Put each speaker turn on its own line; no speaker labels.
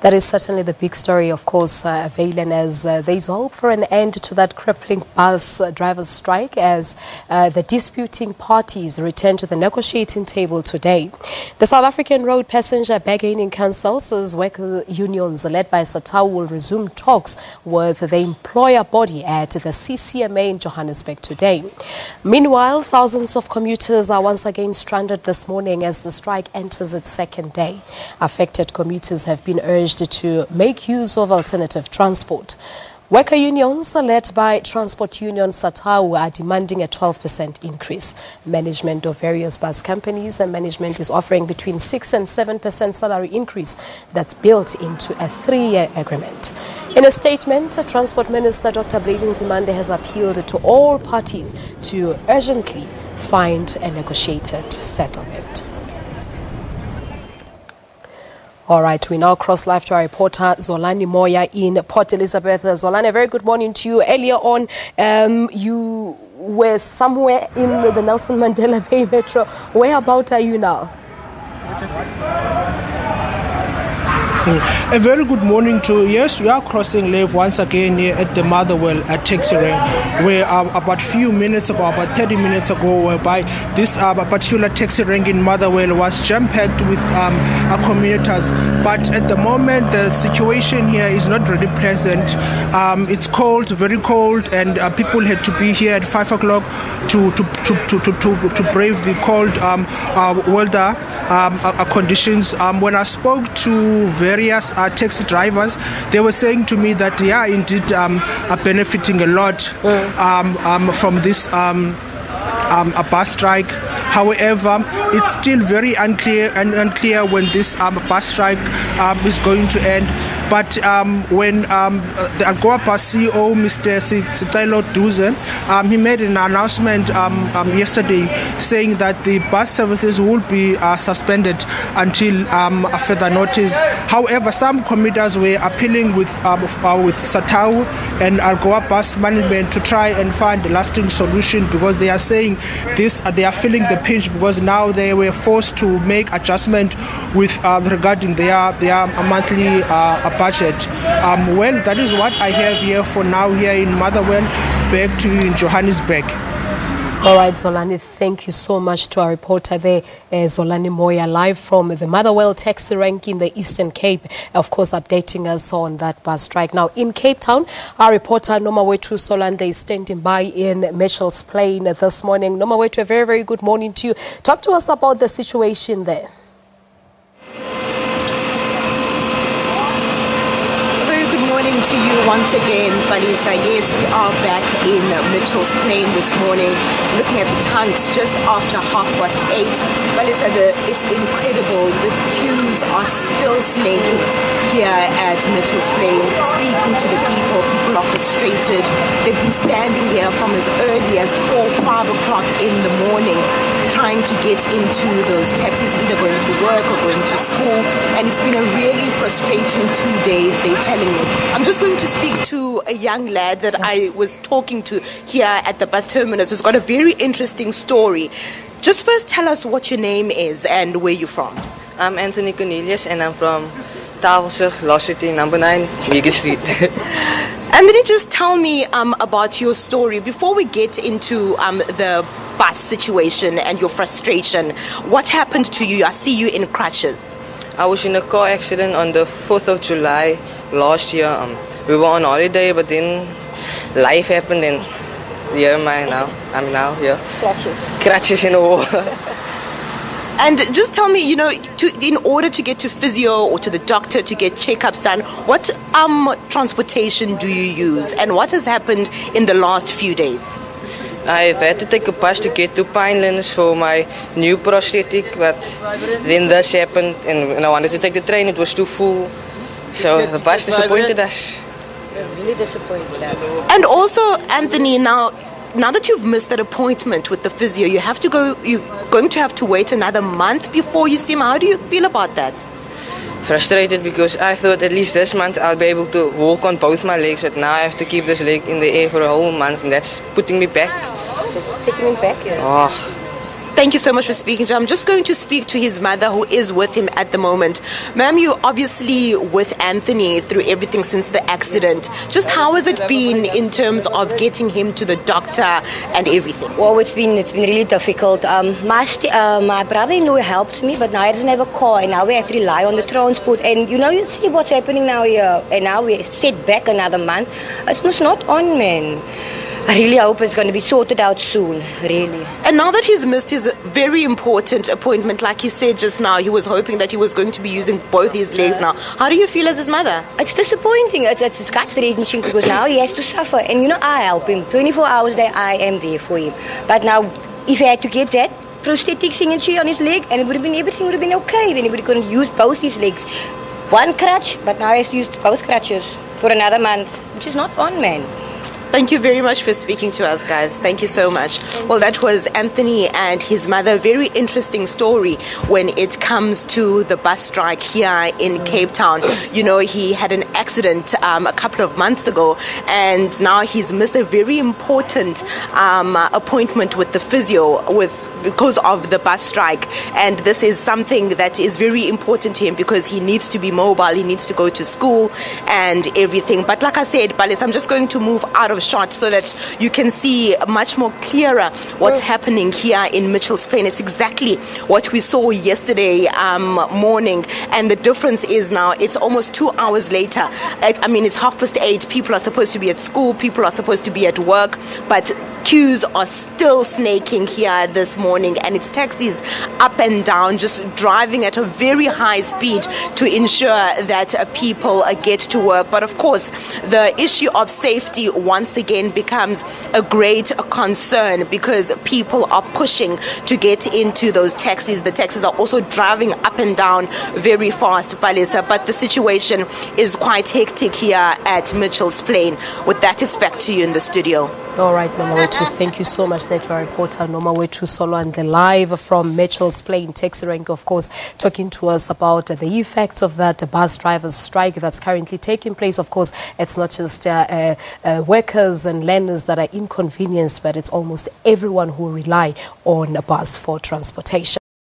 That is certainly the big story, of course, Valen, as there's hope for an end to that crippling bus drivers' strike as the disputing parties return to the negotiating table today. The South African Road Passenger Bargaining Council's worker unions led by SATAWU will resume talks with the employer body at the CCMA in Johannesburg today. Meanwhile, thousands of commuters are once again stranded this morning as the strike enters its second day. Affected commuters have been urged to make use of alternative transport. Worker unions led by Transport Union SATAWU are demanding a 12% increase. Management of various bus companies and management is offering between 6 and 7% salary increase that's built into a 3-year agreement. In a statement, Transport Minister Dr. Blade Nzimande has appealed to all parties to urgently find a negotiated settlement. All right, we now cross live to our reporter Zolani Moya in Port Elizabeth. Zolani, a very good morning to you. Earlier on, you were somewhere in the Nelson Mandela Bay Metro. Whereabout are you now?
A very good morning to you. Yes, we are crossing live once again here at the Motherwell at taxi rank, where about 30 minutes ago, whereby this particular taxi rank in Motherwell was jam-packed with commuters. But at the moment, the situation here is not really pleasant. It's cold, very cold, and people had to be here at 5 o'clock to brave the cold weather conditions. When I spoke to various taxi drivers, they were saying to me that they are indeed are benefiting a lot from this a bus strike. However, it's still very unclear when this bus strike is going to end. But when the AGOA Bus CEO, Mr. Sicelo Duze, he made an announcement yesterday saying that the bus services will be suspended until further notice. However, some commuters were appealing with SATAWU and AGOA Bus management to try and find a lasting solution, because they are saying this, they are feeling the pinch because now they were forced to make adjustment with regarding their monthly budget. Well, that is what I have here for now here in Motherwell. Back to you in Johannesburg.
All right, Zolani, thank you so much to our reporter there, Zolani Moya, live from the Motherwell taxi rank in the Eastern Cape, of course, updating us on that bus strike. Now, in Cape Town, our reporter Nomawethu Solande is standing by in Mitchell's Plain this morning. Nomawethu, a very, very good morning to you. Talk to us about the situation there.
To you once again, Balisa. Yes, we are back in Mitchell's Plain this morning. Looking at the time, it's just after 8:30. Balisa, it's incredible. The queues are still snaking here at Mitchell's Plain. Speaking to the people are frustrated. They've been standing here from as early as 4, 5 o'clock in the morning, trying to get into those taxis, either going to work or going to school. And it's been a really frustrating 2 days, they're telling me. I'm just going to speak to a young lad that I was talking to here at the bus terminus who's got a very interesting story. Just first tell us what your name is and where you're from.
I'm Anthony Cornelius and I'm from Tafelsig, Lost City, number 9, Meager Street.
And then just tell me about your story before we get into the bus situation and your frustration. What happened to you? I see you in crutches.
I was in a car accident on the 4th of July last year. We were on holiday, but then life happened and here am I now. I'm now here. Crutches in a wall.
And just tell me, in order to get to physio or to the doctor to get checkups done, what transportation do you use and what has happened in the last few days?
I've had to take a bus to get to Pinelands for my new prosthetic, but then this happened and when I wanted to take the train, it was too full. So the bus disappointed us. Really disappointed us.
And also, Anthony, now that you've missed that appointment with the physio, you're going to have to wait another month before you see him. How do you feel about that?
Frustrated, because I thought at least this month I'll be able to walk on both my legs, but now I have to keep this leg in the air for a whole month, and that's putting me back.
Taking him back, yeah.
Oh,
Thank you so much for speaking to him. I'm just going to speak to his mother, who is with him at the moment. Ma'am, you obviously with Anthony through everything since the accident. Just how has it been in terms of getting him to the doctor and everything?
Well, it's been really difficult. My brother-in-law helped me, but now he doesn't have a car, and now we have to rely on the transport. And you know, you see what's happening now here, and now we're set back another month. It's not on, man. I really hope it's going to be sorted out soon, really.
And now that he's missed his very important appointment, like he said just now, he was hoping that he was going to be using both his legs now. How do you feel as his mother?
It's disappointing. It's gut-wrenching because now he has to suffer. And you know, I help him. 24 hours a day, I am there for him. But now, if he had to get that prosthetic thingy on his leg, and everything would have been okay. Then he couldn't use both his legs. One crutch, but now he has to use both crutches for another month, which is not on, man.
Thank you very much for speaking to us, guys. Thank you so much. Well, that was Anthony and his mother. Very interesting story when it comes to the bus strike here in Cape Town. You know, he had an accident a couple of months ago, and now he's missed a very important appointment with the physio because of the bus strike. And this is something that is very important to him because he needs to be mobile, he needs to go to school and everything. But like I said, Balis, I'm just going to move out of shot so that you can see much more clearer what's happening here in Mitchell's Plain. It's exactly what we saw yesterday morning, and the difference is now it's almost 2 hours later. I mean, it's 8:30. People are supposed to be at school, people are supposed to be at work, but queues are still snaking here this morning, and it's taxis up and down, just driving at a very high speed to ensure that people get to work. But of course, the issue of safety once again becomes a great concern because people are pushing to get into those taxis. The taxis are also driving up and down very fast, Palisa, but the situation is quite hectic here at Mitchell's Plain. With that, it's back to you in the studio.
All right, Nomawetu, thank you so much. That our reporter Nomawetu Solo and the live from Mitchell's Plain, taxi rank, of course, talking to us about the effects of that bus drivers strike that's currently taking place. Of course, it's not just workers and learners that are inconvenienced, but it's almost everyone who rely on a bus for transportation.